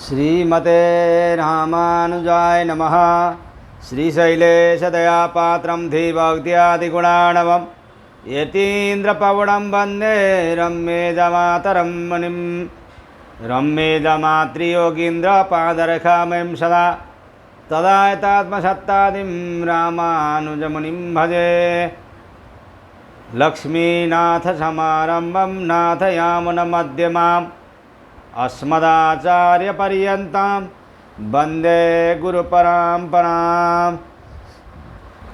श्रीमते रामानुजाय नमः। श्रीशैलेशदयापात्रं धीभक्त्यादिगुणाणवं यतीन्द्रपवनं वन्दे रम्येजमातरं मुनिं। रम्येजमातृयोगीन्द्रपादरेखामयं सदा तदायतात्मसत्तादिं रामानुजमुनिं भजे। लक्ष्मीनाथसमारम्भं नाथयामुनमध्यमाम् अस्मदाचार्यपर्यन्तां वन्दे गुरुपरम्पराम्।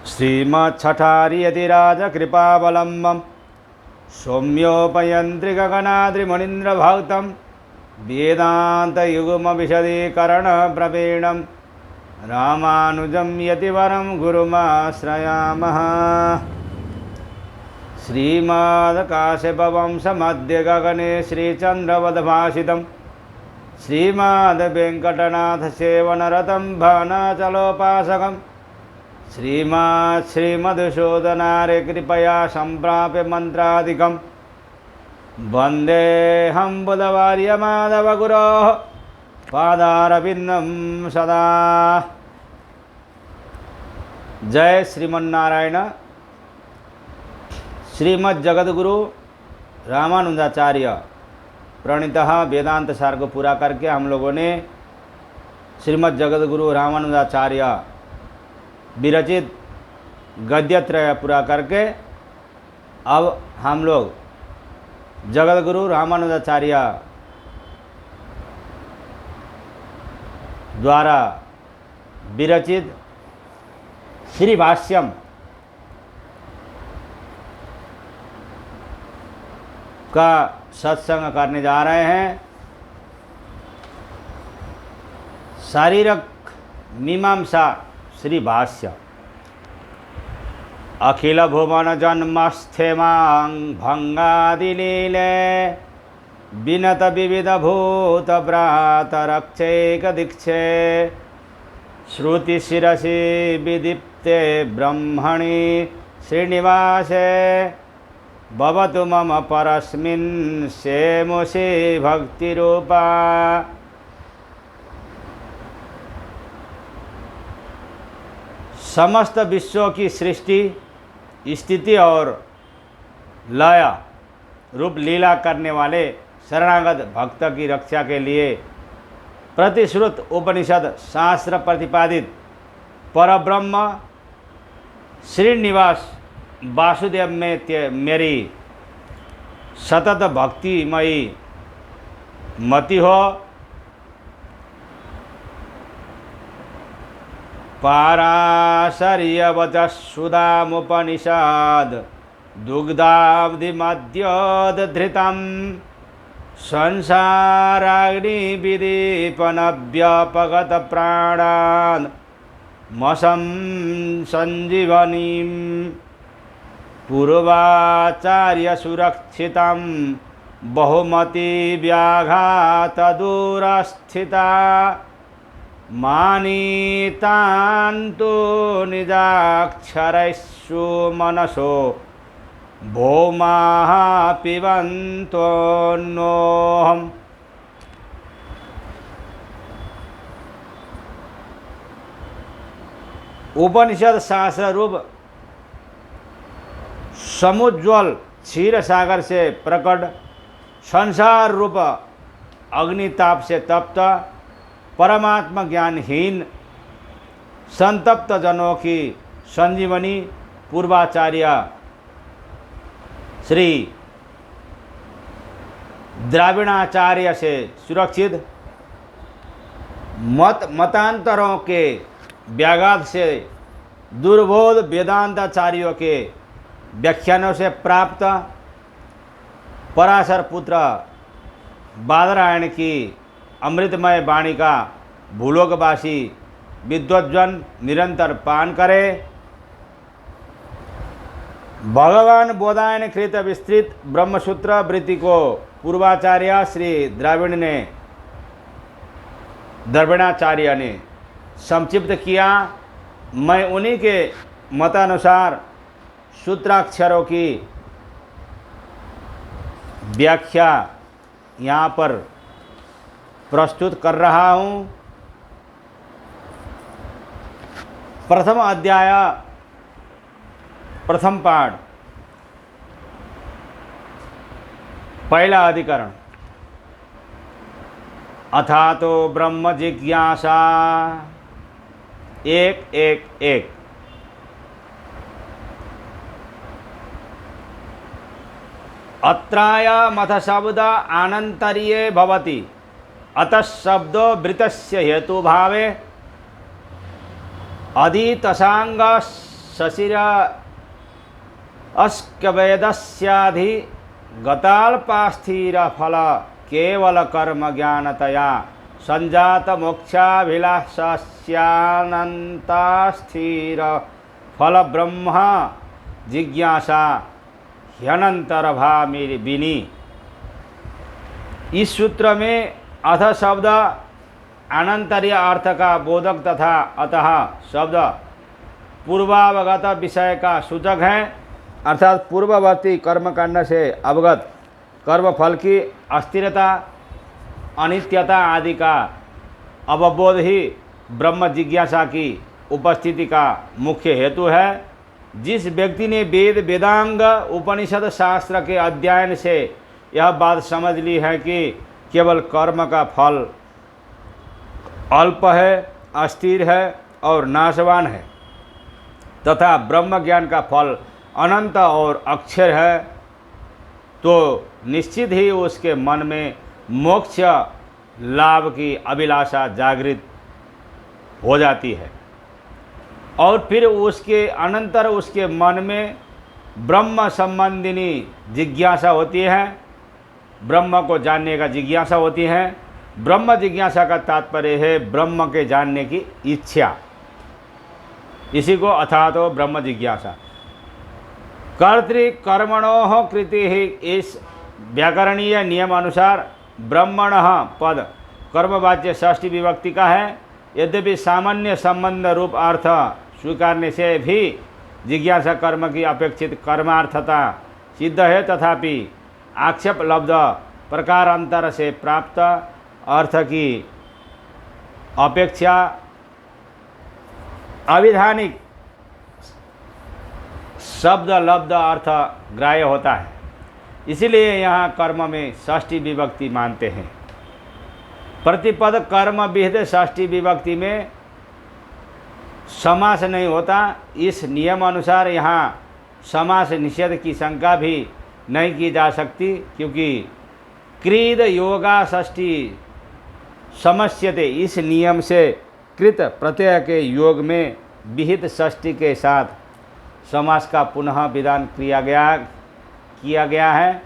श्रीमच्छठारियतिराजकृपावलम्बं सौम्योपयन्त्रिगगनाद्रिमुनीन्द्रभक्तं वेदान्तयुग्मविशदीकरणप्रवीणं रामानुजं यतिवरं गुरुमाश्रयामः। श्रीमद्काश्यपवंशमध्ये गगने श्रीचन्द्रवद्भासितं श्रीमद्वेङ्कटनाथसेवनरतं भानाचलोपासकं श्रीमधुसूदनारे कृपया सम्प्राप्य मन्त्रादिकं वन्देऽहं बुधवार्यमाधवगुरोः पादारविन्दं सदा। जय श्रीमन्नारायण। श्रीमद् जगद्गुरु रामानुजाचार्य प्रणीतः वेदांत सार को पूरा करके हम लोगों ने श्रीमद् जगद्गुरु रामानुजाचार्य विरचित गद्यत्रय पूरा करके अब हम लोग जगद्गुरु रामानुजाचार्य द्वारा विरचित श्री भाष्यम का सत्संग करने जा रहे हैं। शारीरक मीमांसा श्री भाष्य। अखिल भुवन जन्मस्थेमां भंगादिलीले विनत विविध भूत व्रात रक्षैक दीक्षे श्रुति शिरसि विदीप्ते ब्रह्मणि श्रीनिवासे भवतु मम परस्मिन् सेमुषि भक्तिरूपा। समस्त विश्वों की सृष्टि स्थिति और लय रूप लीला करने वाले शरणागत भक्त की रक्षा के लिए प्रतिश्रुत उपनिषद शास्त्र प्रतिपादित परब्रह्म श्रीनिवास वासुदेव में मेरी सतत भक्तिमयी मति हो। पाराशर्यवचः दुग्धाब्धिमद्योद्धृतं संसाराग्निविदीपनव्यपगत प्राणान् मशं संजीवनीम् पूर्वाचार्य सुरक्षितं बहुमति व्याघात दूरस्थिता मानीतान्तु निजाक्षरैषु मनसो भौमाः पिबन्तोऽन्नोऽहम्। उपनिषद शास्त्र रूप समुज्वल क्षीर सागर से प्रकट संसार रूप अग्निताप से तप्त परमात्मा ज्ञानहीन संतप्त जनों की संजीवनी पूर्वाचार्य श्री द्राविणाचार्य से सुरक्षित मतांतरों के व्याघात से दुर्बोध वेदांताचार्यों के व्याख्यानों से प्राप्त पराशर पुत्र बादरायण की अमृतमय वाणी का भूलोकवासी विद्वज्जन निरंतर पान करे। भगवान बोधायन कृत विस्तृत ब्रह्मसूत्र वृत्ति को पूर्वाचार्य श्री द्रविणाचार्य ने संक्षिप्त किया। मैं उन्हीं के मतानुसार सूत्राक्षरों की व्याख्या यहाँ पर प्रस्तुत कर रहा हूँ। प्रथम अध्याय, प्रथम पाठ, पहला अधिकरण। अथा तो ब्रह्म जिज्ञासा 1:1:1। अत्रायमथ शब्द आनन्तर्ये भवति, अतः शब्दो वृतस्य हेतुभावे अधीतसांग शशिर अस्कवेदस्याधि गताल्पास्थिर फल केवल कर्म ज्ञानतया संजात मोक्षाभिलाषस्यानन्तास्थिर फल ब्रह्म जिज्ञासा ह्यनंतर भामिनी। इस सूत्र में अथ शब्द अनंतरीय अर्थ का बोधक तथा अतः शब्द पूर्वावगत विषय का सूचक है, अर्थात पूर्ववर्ती कर्मकांड से अवगत कर्मफल की अस्थिरता, अनित्यता आदि का अवबोध ही ब्रह्म जिज्ञासा की उपस्थिति का मुख्य हेतु है। जिस व्यक्ति ने वेद वेदांग उपनिषद शास्त्र के अध्ययन से यह बात समझ ली है कि केवल कर्म का फल अल्प है, अस्थिर है और नाशवान है तथा ब्रह्म ज्ञान का फल अनंत और अक्षर है, तो निश्चित ही उसके मन में मोक्ष लाभ की अभिलाषा जागृत हो जाती है और फिर उसके अनंतर उसके मन में ब्रह्म संबंधिनी जिज्ञासा होती है, ब्रह्म को जानने का जिज्ञासा होती है। ब्रह्म जिज्ञासा का तात्पर्य है ब्रह्म के जानने की इच्छा, इसी को अथातो ब्रह्म जिज्ञासा। कर्तृकर्मणोः कृति ही, इस व्याकरणीय नियम अनुसार ब्रह्मणः पद कर्मवाच्य षष्ठी विभक्ति का है। यद्यपि सामान्य संबंध रूप अर्थ स्वीकारने से भी जिज्ञासा कर्म की अपेक्षित कर्मार्थता सिद्ध है, तथापि आक्षेप लब्ध प्रकारांतर से प्राप्त अर्थ की अपेक्षा अविधानिक शब्द लब्ध अर्थ ग्राह्य होता है, इसलिए यहाँ कर्म में षष्ठी विभक्ति मानते हैं। प्रतिपद कर्म विहित षष्ठी विभक्ति में समास नहीं होता। इस नियम अनुसार यहाँ समास निषेध की शंका भी नहीं की जा सकती, क्योंकि क्रीद योगा षष्ठी समस्यते, इस नियम से कृत प्रत्यय के योग में विहित षष्ठी के साथ समास का पुनः विधान किया गया है।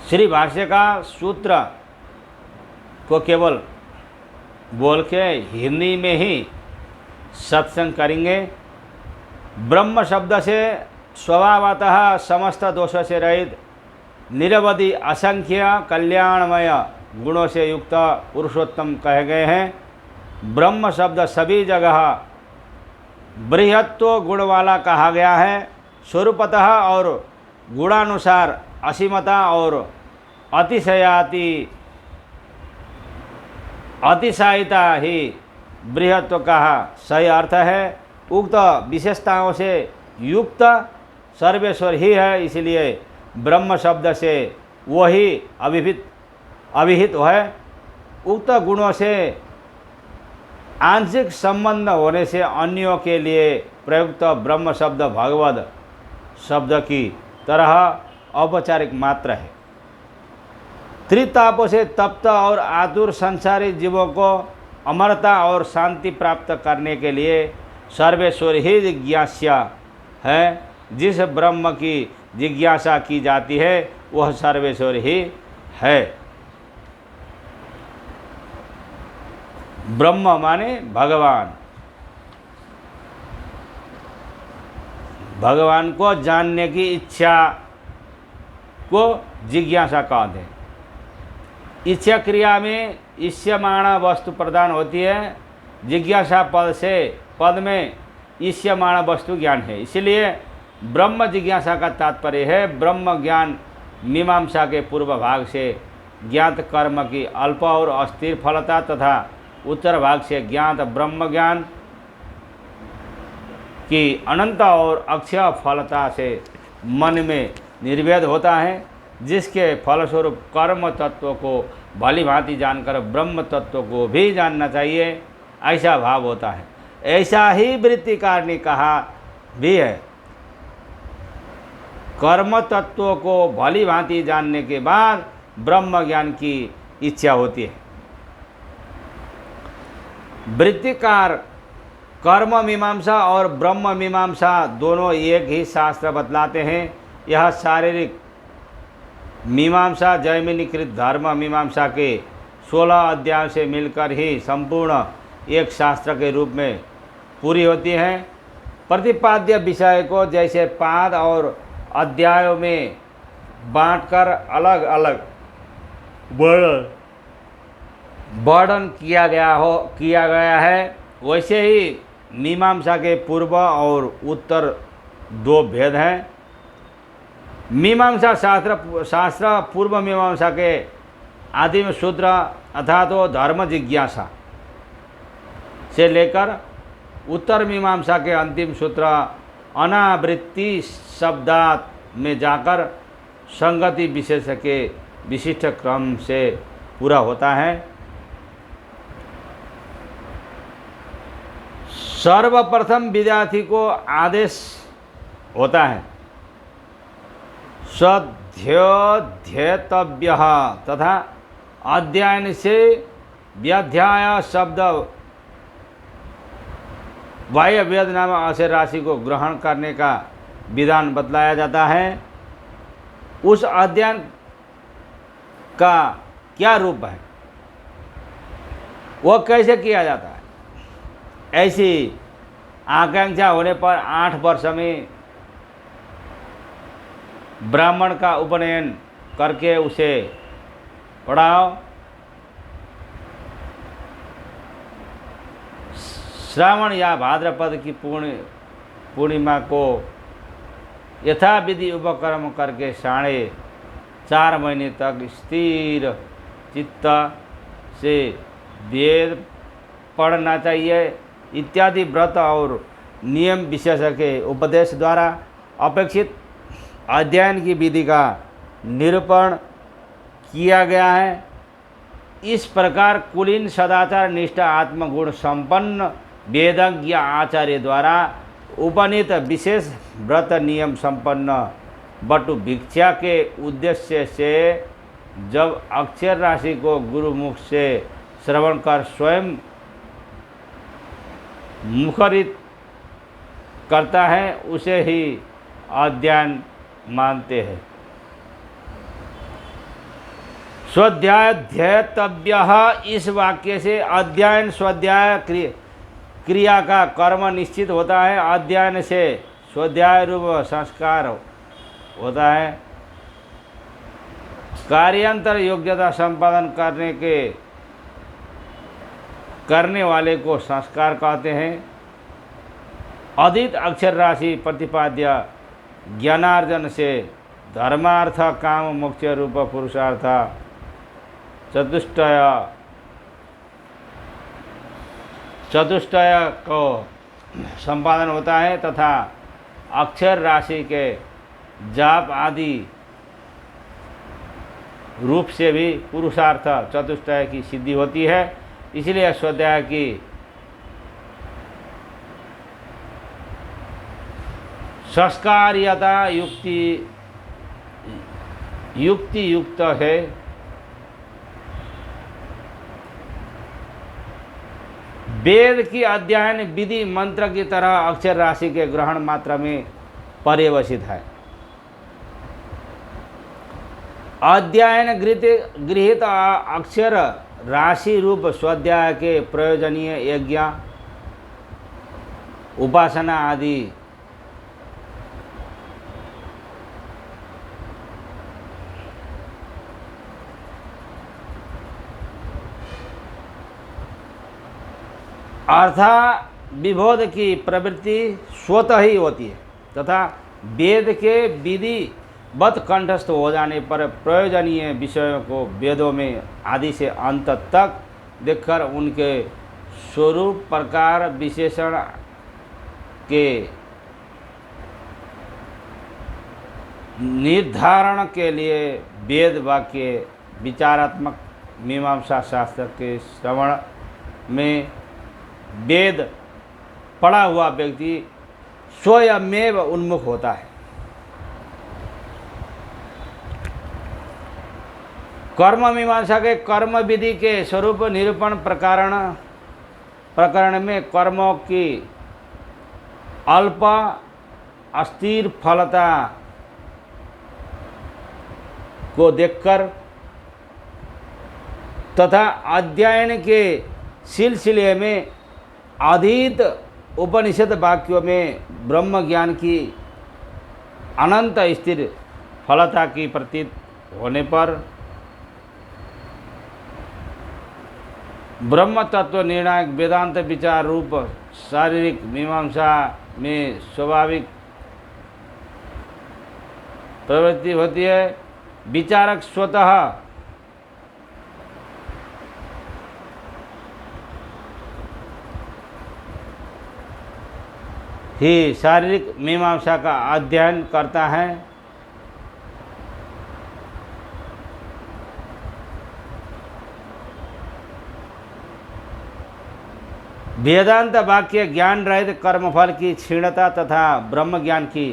श्री भाष्य का सूत्र को केवल बोल के हिंदी में ही सत्संग करेंगे। ब्रह्म शब्द से स्वभावतः समस्त दोषों से रहित निरवधि असंख्य कल्याणमय गुणों से युक्त पुरुषोत्तम कहे गए हैं। ब्रह्म शब्द सभी जगह बृहत्व गुण वाला कहा गया है। स्वरूपतः और गुणानुसार असीमता और अतिशयता ही बृहत्व का सही अर्थ है। उक्त विशेषताओं से युक्त सर्वेश्वर ही है, इसलिए ब्रह्म शब्द से वही अभिहित है। उक्त गुणों से आंशिक संबंध होने से अन्यों के लिए प्रयुक्त ब्रह्म शब्द भगवद शब्द की तरह औपचारिक मात्र है। त्रितापों से तप्त और आतुर संसारी जीवों को अमरता और शांति प्राप्त करने के लिए सर्वेश्वर ही जिज्ञास्य है। जिस ब्रह्म की जिज्ञासा की जाती है वह सर्वेश्वर ही है। ब्रह्म माने भगवान, भगवान को जानने की इच्छा को जिज्ञासा कहते हैं। इच्छा क्रिया में इष्यमाण वस्तु प्रदान होती है। जिज्ञासा पद में इष्यमाण वस्तु ज्ञान है, इसलिए ब्रह्म जिज्ञासा का तात्पर्य है ब्रह्म ज्ञान मीमांसा के पूर्व भाग से ज्ञात कर्म की अल्प और अस्थिर फलता तथा उत्तर भाग से ज्ञात ब्रह्म ज्ञान की अनंत और अक्षय फलता से मन में निर्वेद होता है, जिसके फलस्वरूप कर्म तत्व को भली भांति जानकर ब्रह्म तत्व को भी जानना चाहिए, ऐसा भाव होता है। ऐसा ही वृत्तिकार ने कहा भी है। कर्म तत्व को भली भांति जानने के बाद ब्रह्म ज्ञान की इच्छा होती है। वृत्तिकार कर्म मीमांसा और ब्रह्म मीमांसा दोनों एक ही शास्त्र बतलाते हैं। यह शारीरिक मीमांसा जैमिनीकृत धर्म मीमांसा के 16 अध्यायों से मिलकर ही संपूर्ण एक शास्त्र के रूप में पूरी होती है। प्रतिपाद्य विषय को जैसे पाद और अध्यायों में बांटकर अलग अलग वर्णन किया गया है, वैसे ही मीमांसा के पूर्व और उत्तर दो भेद हैं। मीमांसा शास्त्र पूर्व मीमांसा के आदिम सूत्र अर्थात तो धर्म जिज्ञासा से लेकर उत्तर मीमांसा के अंतिम सूत्र अनावृत्ति शब्दात में जाकर संगति विशेष के विशिष्ट क्रम से पूरा होता है। सर्वप्रथम विद्यार्थी को आदेश होता है स्वाध्यायतव्य तथा अध्ययन से व्याध्याय शब्द बाह्य वेद नाम अक्षर राशि को ग्रहण करने का विधान बतलाया जाता है। उस अध्ययन का क्या रूप है, वह कैसे किया जाता है, ऐसी आकांक्षा होने पर 8 वर्ष में ब्राह्मण का उपनयन करके उसे पढ़ाओ। श्रावण या भाद्रपद की पूर्णिमा को यथाविधि उपक्रम करके 4.5 महीने तक स्थिर चित्त से वेद पढ़ना चाहिए। इत्यादि व्रत और नियम विशेष के उपदेश द्वारा अपेक्षित अध्ययन की विधि का निरूपण किया गया है। इस प्रकार कुलीन सदाचार निष्ठा आत्मगुण संपन्न वेदज्ञ आचार्य द्वारा उपनीत विशेष व्रत नियम संपन्न बटु भिक्षा के उद्देश्य से जब अक्षर राशि को गुरुमुख से श्रवण कर स्वयं मुखरित करता है, उसे ही अध्ययन मानते हैं। स्वाध्यायतव्य इस वाक्य से अध्ययन स्वाध्याय क्रिया का कर्म निश्चित होता है। अध्ययन से स्वाध्याय रूप संस्कार होता है। कार्यांतर योग्यता संपादन करने वाले को संस्कार कहते हैं। अधीत अक्षर राशि प्रतिपाद्य ज्ञानार्जन से धर्मार्थ काम मोक्ष रूप पुरुषार्थ चतुष्टय को संपादन होता है तथा अक्षर राशि के जाप आदि रूप से भी पुरुषार्थ चतुष्टय की सिद्धि होती है। इसलिए स्वाध्याय की संस्कार्यता युक्त है। वेद की अध्ययन विधि मंत्र की तरह अक्षर राशि के ग्रहण मात्र में पर्यवसित है। अध्ययन गृहीत अक्षर राशि रूप स्वाध्याय के प्रयोजनीय यज्ञ उपासना आदि अर्था विबोध की प्रवृत्ति स्वतः ही होती है तथा वेद के विधिवत कंठस्थ हो जाने पर प्रयोजनीय विषयों को वेदों में आदि से अंत तक देखकर उनके स्वरूप प्रकार विशेषण के निर्धारण के लिए वेद वाक्य विचारात्मक मीमांसा शास्त्र के श्रवण में वेद पढ़ा हुआ व्यक्ति स्वयमेव उन्मुख होता है। कर्म मीमांसा के कर्म विधि के स्वरूप निरूपण प्रकरण में कर्मों की अल्प अस्थिर फलता को देखकर तथा अध्ययन के सिलसिले में अधीत उपनिषद वाक्यों में ब्रह्म ज्ञान की अनंत स्थिर फलता की प्रतीत होने पर ब्रह्म तत्व निर्णायक वेदांत विचार रूप शारीरिक मीमांसा में स्वाभाविक प्रवृत्ति होती है। विचारक स्वतः ही शारीरिक मीमांसा का अध्ययन करता है। वेदांत वाक्य ज्ञान रहित कर्मफल की क्षीणता तथा ब्रह्म ज्ञान की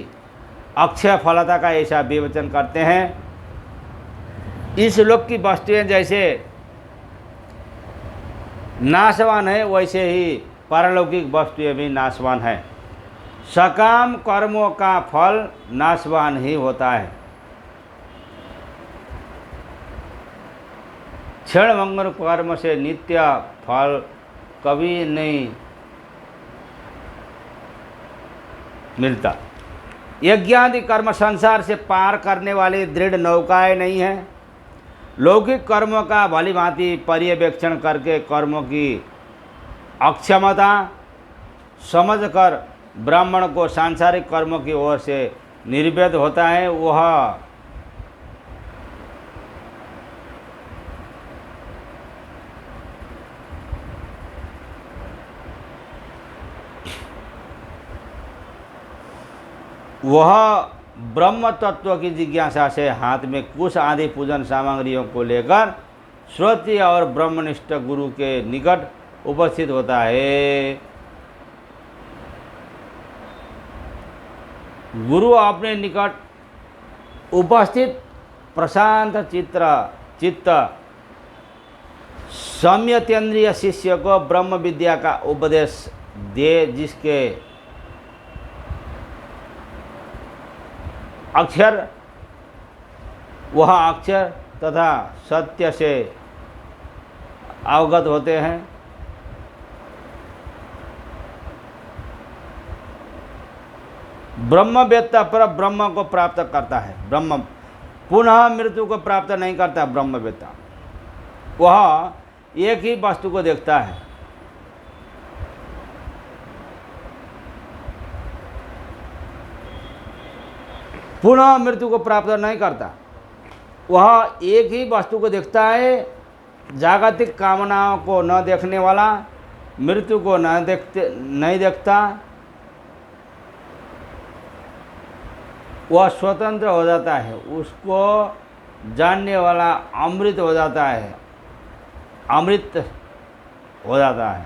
अक्षय फलता का ऐसा विवेचन करते हैं। इस लोक की वस्तुएं जैसे नाशवान है वैसे ही पारलौकिक वस्तुएं भी नाशवान है। सकाम कर्मों का फल नाशवान ही होता है। क्षणभंगुर कर्म से नित्य फल कभी नहीं मिलता। यज्ञादि कर्म संसार से पार करने वाली दृढ़ नौकाएं नहीं है। लौकिक कर्मों का भली भांति पर्यवेक्षण करके कर्मों की अक्षमता समझकर ब्राह्मण को सांसारिक कर्मों की ओर से निर्वेद होता है। वह ब्रह्म तत्व की जिज्ञासा से हाथ में कुश आदि पूजन सामग्रियों को लेकर श्रोत्रिय और ब्रह्मनिष्ठ गुरु के निकट उपस्थित होता है। गुरु अपने निकट उपस्थित प्रशांत चित्त सम्यतेंद्रिय शिष्य को ब्रह्म विद्या का उपदेश दे, जिसके वह अक्षर तथा सत्य से अवगत होते हैं। ब्रह्मवेत्ता पर ब्रह्म को प्राप्त करता है। ब्रह्म पुनः मृत्यु को प्राप्त नहीं करता। ब्रह्मवेत्ता वह एक ही वस्तु को देखता है। पुनः मृत्यु को प्राप्त नहीं करता। वह एक ही वस्तु को देखता है। जागतिक कामनाओं को न देखने वाला मृत्यु को नहीं देखता। वह स्वतंत्र हो जाता है। उसको जानने वाला अमृत हो जाता है। अमृत हो जाता है।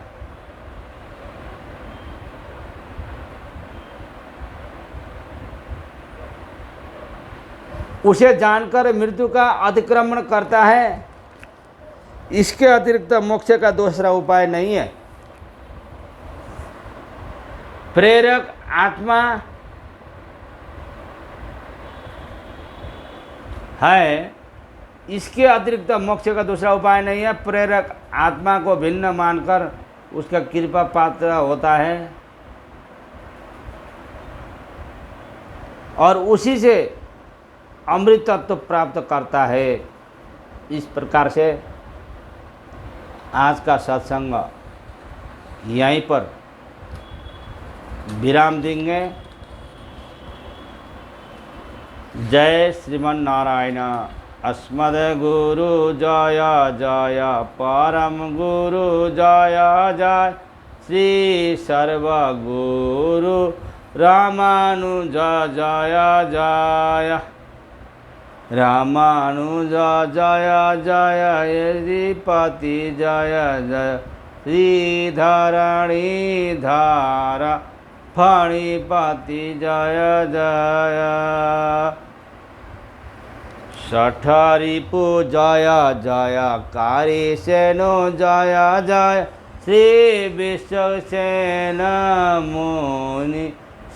उसे जानकर मृत्यु का अतिक्रमण करता है। इसके अतिरिक्त मोक्ष का दूसरा उपाय नहीं है। प्रेरक आत्मा है। इसके अतिरिक्त मोक्ष का दूसरा उपाय नहीं है। प्रेरक आत्मा को भिन्न मानकर उसका कृपा पात्र होता है और उसी से अमृत तत्व प्राप्त करता है। इस प्रकार से आज का सत्संग यहीं पर विराम देंगे। जय श्रीमन्नारायण। अस्मद्गुरु जय जय, परम गुरु जय जय, श्री सर्वगुरु रामानुज जय जय, रामानुज जय जय, यदिपति जय जय, श्रीधरणीधर फणिपति जय जय, षठरिपु जय जय, कारिसेनो जय जय, श्री विश्वसेन मुनि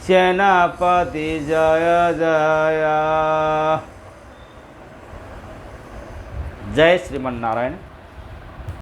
सेनापति जय जय। जय श्रीमन्नारायण।